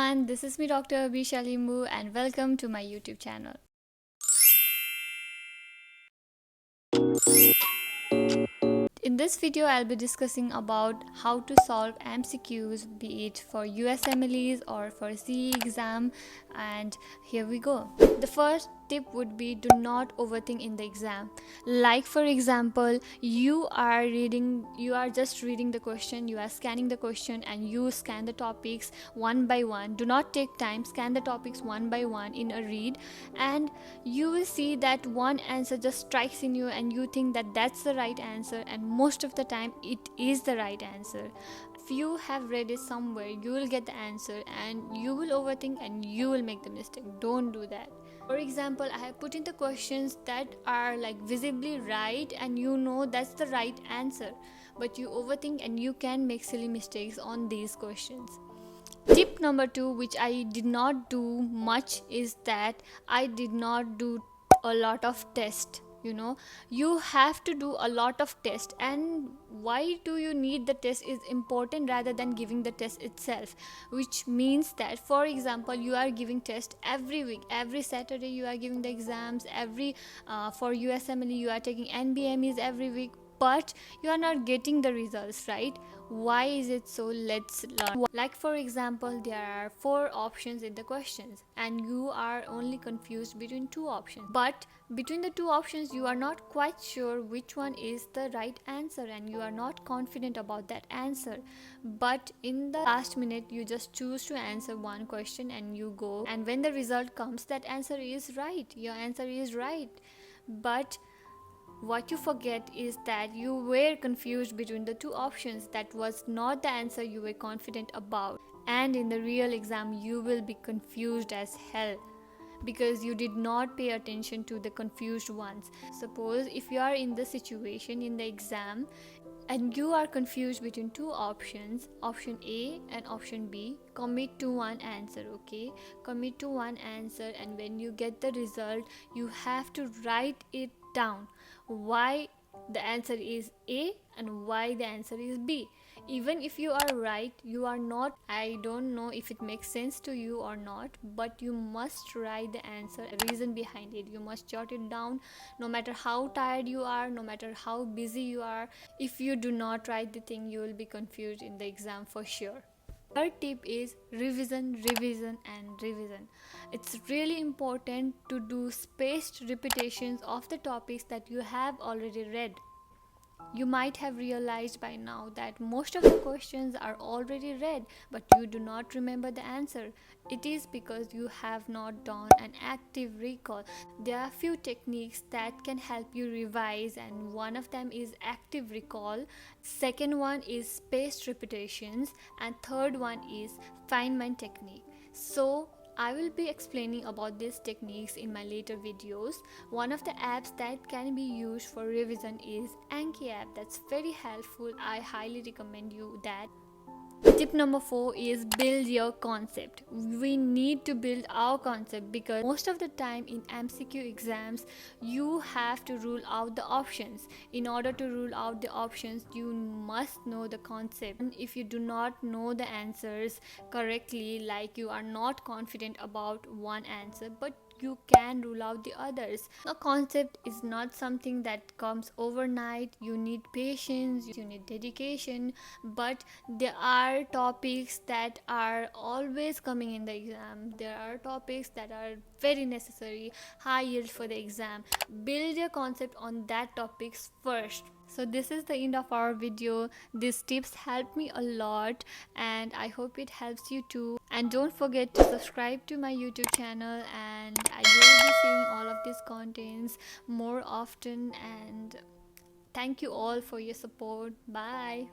everyone, this is me Dr. Abhishalimbu and welcome to my YouTube channel. In this video, I'll be discussing about how to solve MCQs, be it for USMLEs or for CE exam, and here we go. The first tip would be do not overthink in the exam. Like for example, you are just reading the question, you are scanning the question and you scan the topics one by one. Do not take time, scan the topics one by one in a read, and you will see that one answer just strikes in you and you think that that's the right answer, and most of the time it is the right answer. If you have read it somewhere, you will get the answer and you will overthink and you will make the mistake. Don't do that. For example, I have put in the questions that are like visibly right and you know that's the right answer, but you overthink and you can make silly mistakes on these questions. Tip number 2, which I did not do much, is that I did not do a lot of tests. You have to do a lot of tests, and why do you need the test is important rather than giving the test itself, which means that, for example, you are giving test every week, every Saturday you are giving the exams, every for USMLE you are taking NBMEs every week, but you are not getting the results, right? Why is it so? Let's learn. Like for example, there are 4 options in the questions and you are only confused between 2 options, but between the 2 options you are not quite sure which one is the right answer and you are not confident about that answer, but in the last minute you just choose to answer one question and you go, and when the result comes, that answer is right, your answer is right. But what you forget is that you were confused between the 2 options. That was not the answer you were confident about. And in the real exam, you will be confused as hell because you did not pay attention to the confused ones. Suppose if you are in the situation in the exam and you are confused between 2 options, option A and option B, commit to one answer, okay? Commit to one answer, and when you get the result, you have to write it down. Why the answer is A and why the answer is B. Even if you are right, you are not. I don't know if it makes sense to you or not, but you must write the answer, the reason behind it. You must jot it down, no matter how tired you are, no matter how busy you are. If you do not write the thing, you will be confused in the exam for sure. Third tip is revision, revision, and revision. It's really important to do spaced repetitions of the topics that you have already read. You might have realized by now that most of the questions are already read, but you do not remember the answer. It is because you have not done an active recall. There are few techniques that can help you revise, and one of them is active recall. Second one is spaced repetitions, and third one is Feynman technique. So I will be explaining about these techniques in my later videos. One of the apps that can be used for revision is Anki app. That's very helpful. I highly recommend you that. Tip number 4 is build your concept. We need to build our concept because most of the time in MCQ exams you have to rule out the options. In order to rule out the options, you must know the concept. And if you do not know the answers correctly, like you are not confident about one answer, but you can rule out the others. A concept is not something that comes overnight. You need patience, you need dedication, but there are topics that are always coming in the exam. There are topics that are very necessary, high yield for the exam. Build your concept on that topics first. So this is the end of our video. These tips helped me a lot and I hope it helps you too. And don't forget to subscribe to my YouTube channel, and I will be seeing all of these contents more often, and thank you all for your support. Bye.